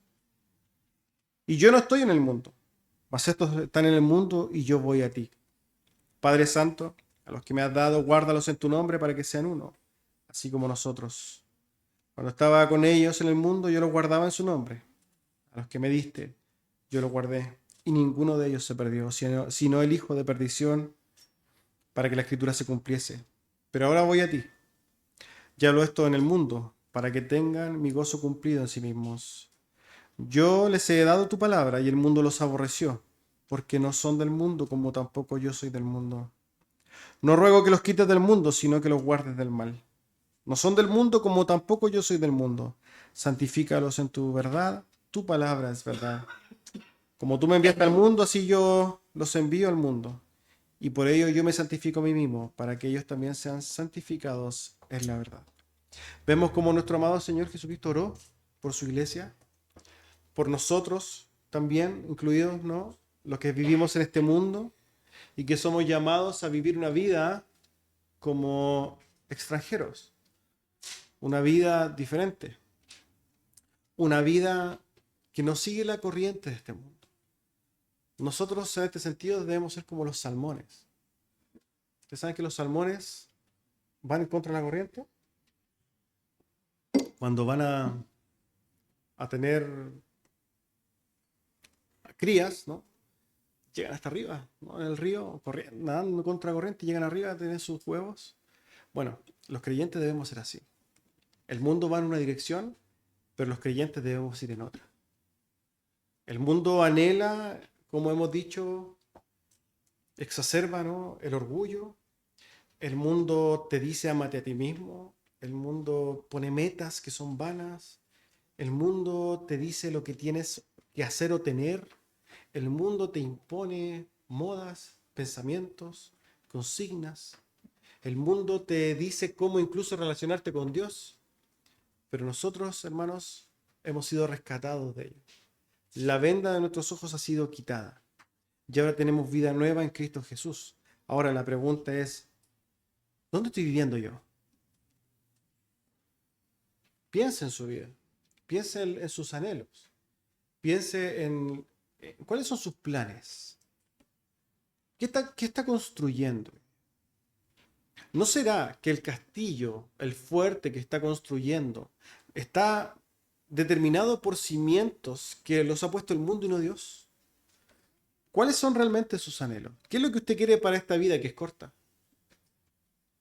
Speaker 1: Y yo no estoy en el mundo, mas estos están en el mundo y yo voy a ti. Padre Santo, a los que me has dado, guárdalos en tu nombre para que sean uno, así como nosotros. Cuando estaba con ellos en el mundo, yo los guardaba en su nombre. A los que me diste, yo los guardé, y ninguno de ellos se perdió, sino el hijo de perdición, para que la escritura se cumpliese. Pero ahora voy a ti. Ya hablo esto en el mundo, para que tengan mi gozo cumplido en sí mismos. Yo les he dado tu palabra, y el mundo los aborreció, porque no son del mundo, como tampoco yo soy del mundo. No ruego que los quites del mundo, sino que los guardes del mal. No son del mundo, como tampoco yo soy del mundo. Santifícalos en tu verdad, tu palabra es verdad. Como tú me enviaste al mundo, así yo los envío al mundo. Y por ello yo me santifico a mí mismo, para que ellos también sean santificados en la verdad. Vemos como nuestro amado Señor Jesucristo oró por su iglesia, por nosotros también, incluidos, ¿no?, los que vivimos en este mundo y que somos llamados a vivir una vida como extranjeros, una vida diferente, una vida que no sigue la corriente de este mundo. Nosotros en este sentido debemos ser como los salmones. ¿Ustedes saben que los salmones van en contra de la corriente? Cuando van a tener crías, ¿no?, llegan hasta arriba, ¿no?, en el río, corriendo, nadando contra corriente, llegan arriba a tener sus huevos. Bueno, los creyentes debemos ser así. El mundo va en una dirección, pero los creyentes debemos ir en otra. El mundo anhela, como hemos dicho, exacerba, ¿no?, el orgullo. El mundo te dice ámate a ti mismo. El mundo pone metas que son vanas. El mundo te dice lo que tienes que hacer o tener. El mundo te impone modas, pensamientos, consignas. El mundo te dice cómo incluso relacionarte con Dios. Pero nosotros, hermanos, hemos sido rescatados de ello. La venda de nuestros ojos ha sido quitada. Y ahora tenemos vida nueva en Cristo Jesús. Ahora la pregunta es, ¿dónde estoy viviendo yo? Piense en su vida. Piense en sus anhelos. Piense en cuáles son sus planes. ¿Qué está construyendo? ¿No será que el castillo, el fuerte que está construyendo, está determinado por cimientos que los ha puesto el mundo y no Dios? ¿Cuáles son realmente sus anhelos? ¿Qué es lo que usted quiere para esta vida que es corta?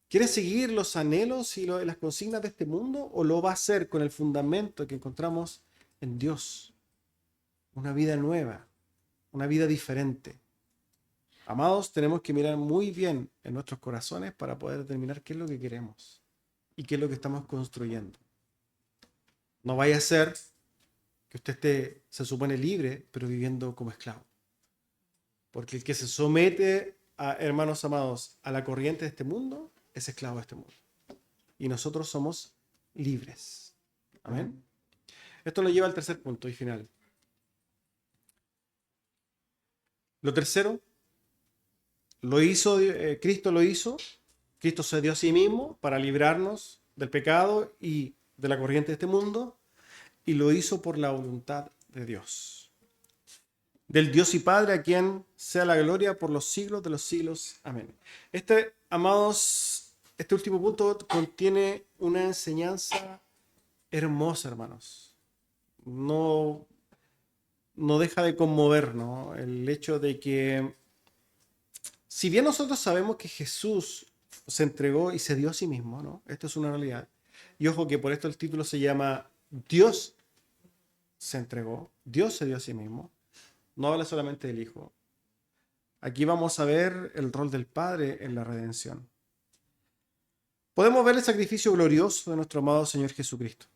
Speaker 1: ¿Quiere seguir los anhelos y las consignas de este mundo o lo va a hacer con el fundamento que encontramos en Dios? Una vida nueva, una vida diferente. Amados, tenemos que mirar muy bien en nuestros corazones para poder determinar qué es lo que queremos y qué es lo que estamos construyendo. No vaya a ser que usted esté, se supone, libre, pero viviendo como esclavo. Porque el que se somete, hermanos amados, a la corriente de este mundo, es esclavo de este mundo. Y nosotros somos libres. Amén. Esto nos lleva al tercer punto y final. Lo tercero, Cristo lo hizo. Cristo se dio a sí mismo para librarnos del pecado y de la corriente de este mundo, y lo hizo por la voluntad de Dios. Del Dios y Padre, a quien sea la gloria por los siglos de los siglos. Amén. Amados, este último punto contiene una enseñanza hermosa, hermanos. No deja de conmovernos el hecho de que, si bien nosotros sabemos que Jesús se entregó y se dio a sí mismo, ¿no? Esto es una realidad. Y ojo que por esto el título se llama Dios se entregó, Dios se dio a sí mismo. No habla solamente del Hijo. Aquí vamos a ver el rol del Padre en la redención. Podemos ver el sacrificio glorioso de nuestro amado Señor Jesucristo.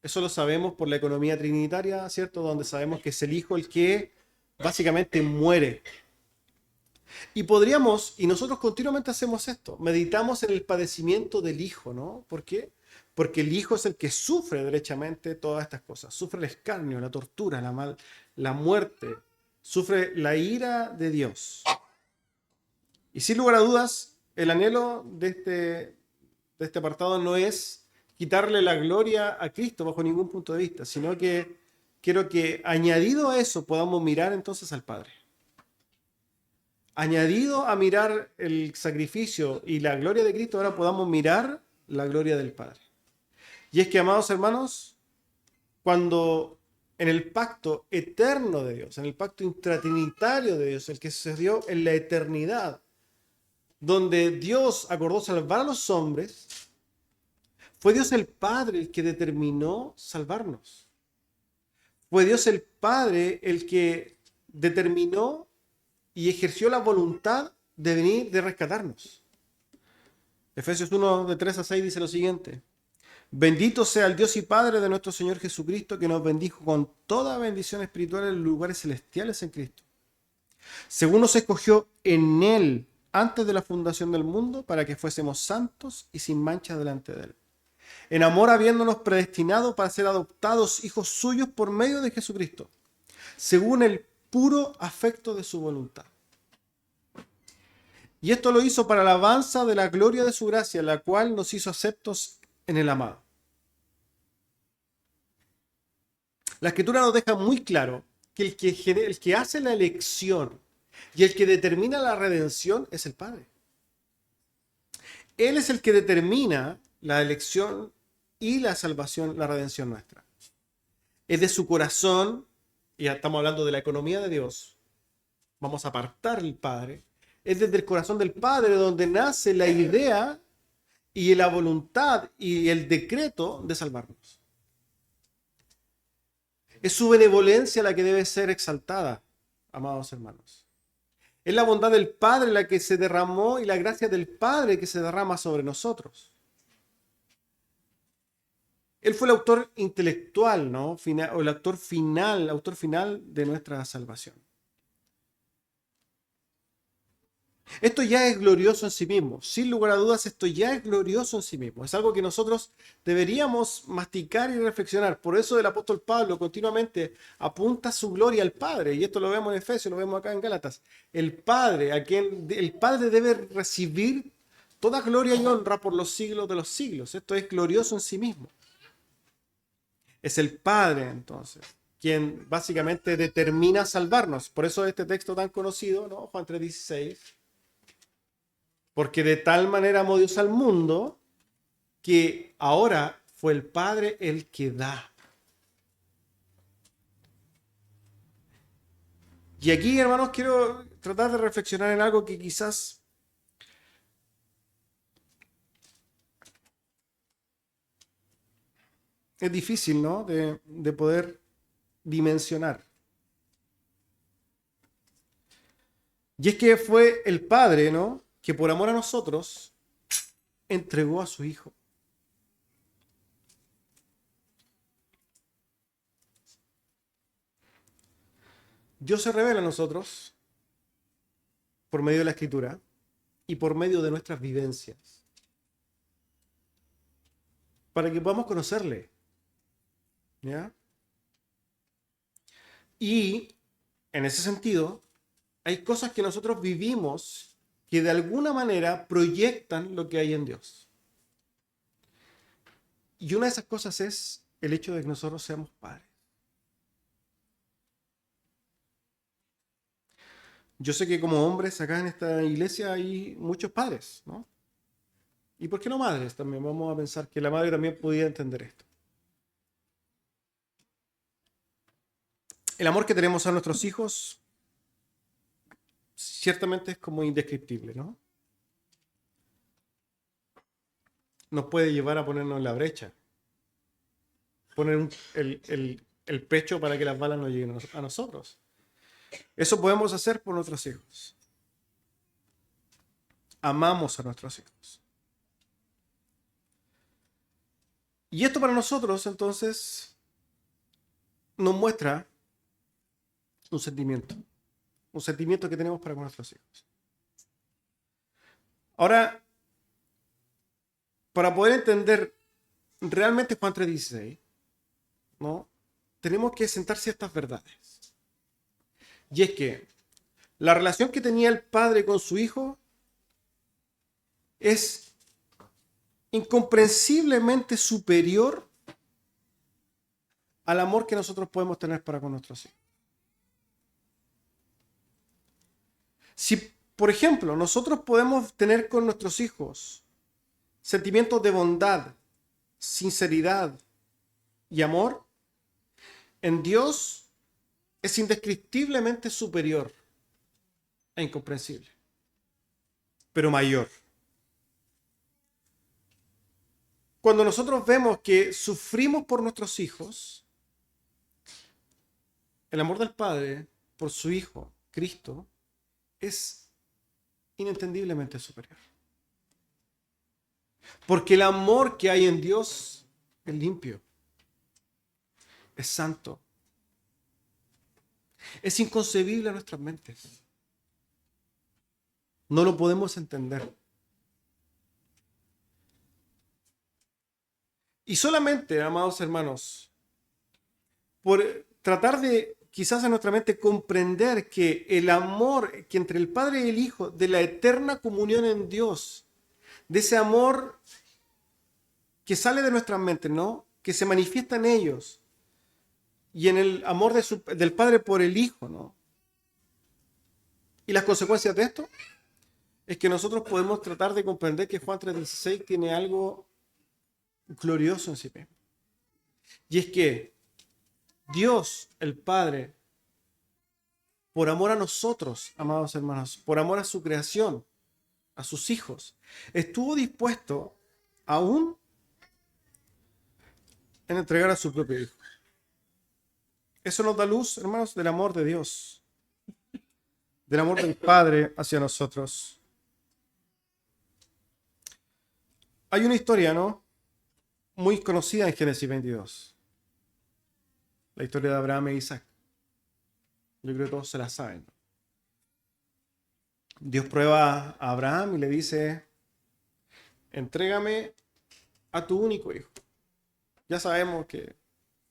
Speaker 1: Eso lo sabemos por la economía trinitaria, ¿cierto? Donde sabemos que es el Hijo el que básicamente muere. Y nosotros continuamente hacemos esto, meditamos en el padecimiento del Hijo, ¿no? ¿Por qué? Porque el Hijo es el que sufre derechamente todas estas cosas. Sufre el escarnio, la tortura, la muerte. Sufre la ira de Dios. Y sin lugar a dudas, el anhelo de este apartado no es quitarle la gloria a Cristo bajo ningún punto de vista, sino que quiero que añadido a eso podamos mirar entonces al Padre. Añadido a mirar el sacrificio y la gloria de Cristo, ahora podamos mirar la gloria del Padre. Y es que, amados hermanos, cuando en el pacto eterno de Dios, en el pacto intratrinitario de Dios, el que se dio en la eternidad, donde Dios acordó salvar a los hombres, fue Dios el Padre el que determinó salvarnos. Fue Dios el Padre el que determinó y ejerció la voluntad de venir, de rescatarnos. Efesios 1, de 3 a 6 dice lo siguiente: Bendito sea el Dios y Padre de nuestro Señor Jesucristo, que nos bendijo con toda bendición espiritual en los lugares celestiales en Cristo, según nos escogió en Él antes de la fundación del mundo, para que fuésemos santos y sin mancha delante de Él, en amor habiéndonos predestinado para ser adoptados hijos suyos por medio de Jesucristo, según el puro afecto de su voluntad. Y esto lo hizo para la alabanza de la gloria de su gracia, la cual nos hizo aceptos en el amado. La Escritura nos deja muy claro que el que hace la elección y el que determina la redención es el Padre. Él es el que determina la elección y la salvación, la redención nuestra. Es de su corazón, y ya estamos hablando de la economía de Dios, vamos a apartar el Padre, es desde el corazón del Padre donde nace la idea y la voluntad y el decreto de salvarnos. Es su benevolencia la que debe ser exaltada, amados hermanos. Es la bondad del Padre la que se derramó y la gracia del Padre que se derrama sobre nosotros. Él fue el autor intelectual, ¿no? O el autor final de nuestra salvación. Esto ya es glorioso en sí mismo. Sin lugar a dudas, esto ya es glorioso en sí mismo. Es algo que nosotros deberíamos masticar y reflexionar. Por eso el apóstol Pablo continuamente apunta su gloria al Padre. Y esto lo vemos en Efesios, lo vemos acá en Gálatas. El Padre, el Padre debe recibir toda gloria y honra por los siglos de los siglos. Esto es glorioso en sí mismo. Es el Padre, entonces, quien básicamente determina salvarnos. Por eso este texto tan conocido, ¿no? Juan 3:16. Porque de tal manera amó Dios al mundo que ahora fue el Padre el que da. Y aquí, hermanos, quiero tratar de reflexionar en algo que quizás es difícil, ¿no? De poder dimensionar. Y es que fue el Padre, ¿no?, que por amor a nosotros entregó a su Hijo. Dios se revela a nosotros por medio de la Escritura y por medio de nuestras vivencias. para que podamos conocerle. ¿Ya? Y en ese sentido, hay cosas que nosotros vivimos que de alguna manera proyectan lo que hay en Dios. Y una de esas cosas es el hecho de que nosotros seamos padres. Yo sé que como hombres acá en esta iglesia hay muchos padres, ¿no? ¿Y por qué no madres también? Vamos a pensar que la madre también podía entender esto. El amor que tenemos a nuestros hijos ciertamente es como indescriptible, ¿no? Nos puede llevar a ponernos en la brecha, poner el pecho para que las balas no lleguen a nosotros. Eso podemos hacer por nuestros hijos. Amamos a nuestros hijos. Y esto para nosotros, entonces, nos muestra un sentimiento que tenemos para con nuestros hijos. Ahora, para poder entender realmente Juan 3:16, ¿no? Tenemos que sentar ciertas verdades. Y es que la relación que tenía el padre con su hijo es incomprensiblemente superior al amor que nosotros podemos tener para con nuestros hijos. Si, por ejemplo, nosotros podemos tener con nuestros hijos sentimientos de bondad, sinceridad y amor, en Dios es indescriptiblemente superior e incomprensible, pero mayor. Cuando nosotros vemos que sufrimos por nuestros hijos, el amor del Padre por su Hijo, Cristo, es inentendiblemente superior. Porque el amor que hay en Dios es limpio, es santo, es inconcebible a nuestras mentes. No lo podemos entender. Y solamente, amados hermanos, por tratar de quizás en nuestra mente comprender que el amor que entre el Padre y el Hijo, de la eterna comunión en Dios, de ese amor que sale de nuestras mentes, ¿no? Que se manifiesta en ellos y en el amor del Padre por el Hijo, ¿no? Y las consecuencias de esto es que nosotros podemos tratar de comprender que Juan 3:16 tiene algo glorioso en sí mismo. Y es que Dios, el Padre, por amor a nosotros, amados hermanos, por amor a su creación, a sus hijos, estuvo dispuesto aún en entregar a su propio Hijo. Eso nos da luz, hermanos, del amor de Dios, del amor del Padre hacia nosotros. Hay una historia, ¿no? Muy conocida en Génesis 22. La historia de Abraham e Isaac. Yo creo que todos se la saben. Dios prueba a Abraham y le dice, entrégame a tu único hijo. Ya sabemos que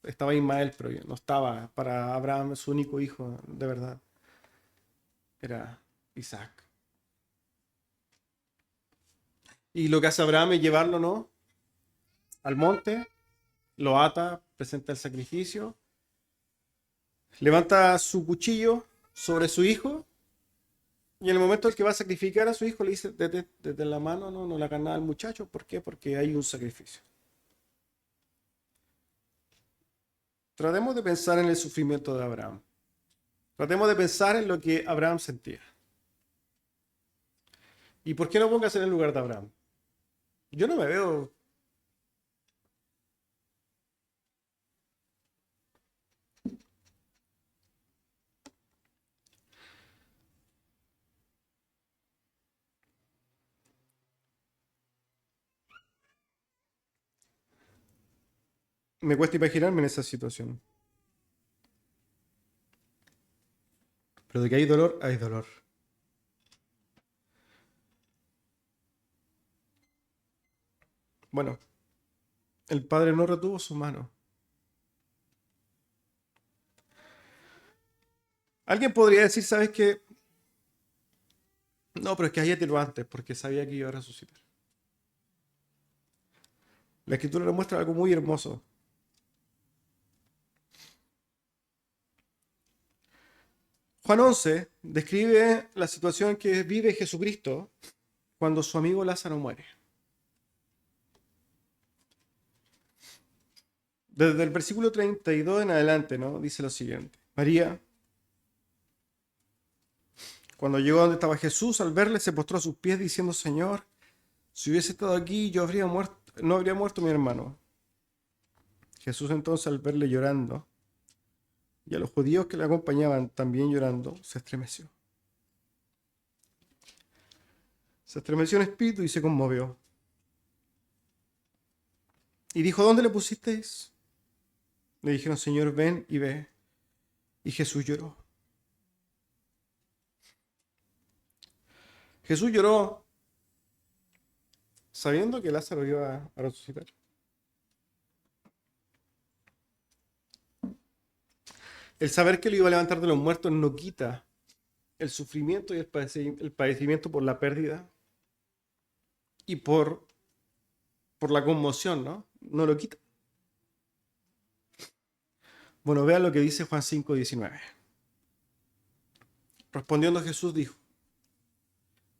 Speaker 1: estaba Ismael, pero no estaba para Abraham su único hijo, de verdad. Era Isaac. Y lo que hace Abraham es llevarlo, ¿no? Al monte, lo ata, presenta el sacrificio, levanta su cuchillo sobre su hijo y en el momento en que va a sacrificar a su hijo le dice, desde la mano, no la hagas nada al muchacho. ¿Por qué? Porque hay un sacrificio. Tratemos de pensar en el sufrimiento de Abraham. Tratemos de pensar en lo que Abraham sentía. ¿Y por qué no pongas en el lugar de Abraham? Yo no me veo. Me cuesta imaginarme en esa situación. Pero de que hay dolor, hay dolor. Bueno, El Padre no retuvo su mano. Alguien podría decir, ¿sabes qué? No, pero es que háyatelo antes, porque sabía que iba a resucitar. La Escritura nos muestra algo muy hermoso. Juan 11 describe la situación que vive Jesucristo cuando su amigo Lázaro muere. Desde el versículo 32 en adelante, ¿no? Dice lo siguiente. María, cuando llegó donde estaba Jesús, al verle se postró a sus pies diciendo, Señor, si hubiese estado aquí, yo habría muerto, no habría muerto mi hermano. Jesús entonces, al verle llorando, y a los judíos que le acompañaban también llorando, se estremeció. Se estremeció en espíritu y se conmovió. Y dijo, ¿dónde le pusisteis? Le dijeron, Señor, ven y ve. Y Jesús lloró. Jesús lloró sabiendo que Lázaro iba a resucitar. El saber que lo iba a levantar de los muertos no quita el sufrimiento y el padecimiento por la pérdida y por la conmoción, ¿no? No lo quita. Bueno, vean lo que dice Juan 5:19. Respondiendo Jesús dijo,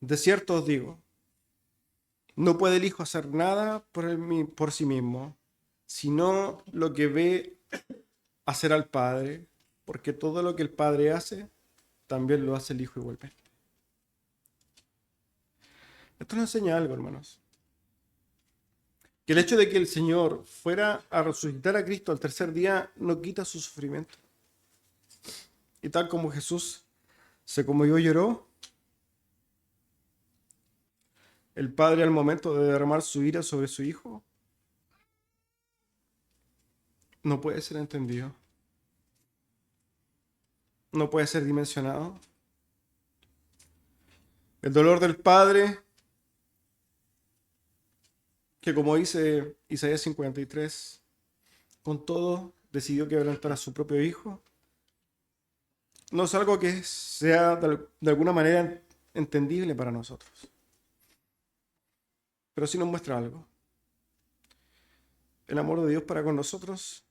Speaker 1: de cierto os digo, no puede el Hijo hacer nada por sí mismo, sino lo que ve hacer al Padre, porque todo lo que el Padre hace, también lo hace el Hijo igualmente. Esto nos enseña algo, hermanos. Que el hecho de que el Señor fuera a resucitar a Cristo al tercer día no quita su sufrimiento. Y tal como Jesús se conmovió y lloró, el Padre al momento de derramar su ira sobre su Hijo no puede ser entendido, no puede ser dimensionado. El dolor del Padre, que como dice Isaías 53, con todo decidió quebrantar a su propio Hijo, no es algo que sea de alguna manera entendible para nosotros, pero sí nos muestra algo. El amor de Dios para con nosotros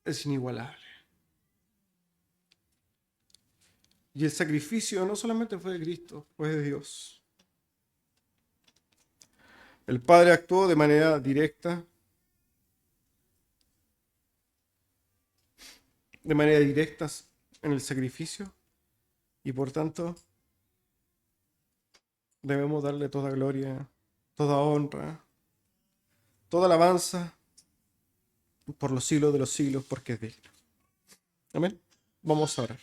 Speaker 1: es inigualable. Y el sacrificio no solamente fue de Cristo, fue de Dios. El Padre actuó de manera directa, en el sacrificio, y por tanto debemos darle toda gloria, toda honra, toda alabanza por los siglos de los siglos, porque es digno. Amén. Vamos a orar.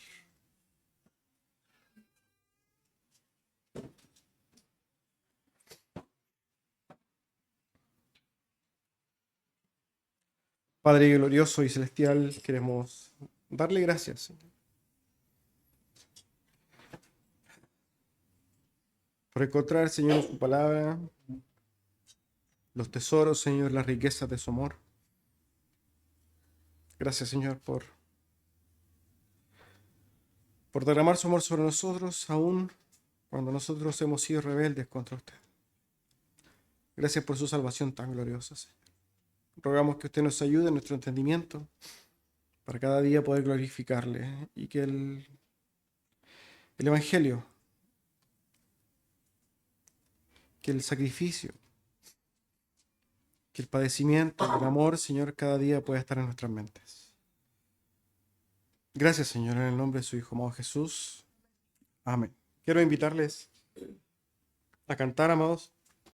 Speaker 1: Padre glorioso y celestial, queremos darle gracias, Señor, por encontrar, Señor, en su palabra los tesoros, Señor, las riquezas de su amor. Gracias, Señor, por derramar su amor sobre nosotros, aún cuando nosotros hemos sido rebeldes contra usted. Gracias por su salvación tan gloriosa, Señor. Rogamos que usted nos ayude en nuestro entendimiento para cada día poder glorificarle y que el Evangelio, que el sacrificio, que el padecimiento, el amor, Señor, cada día pueda estar en nuestras mentes. Gracias, Señor, en el nombre de su Hijo amado Jesús. Amén. Quiero invitarles a cantar, amados.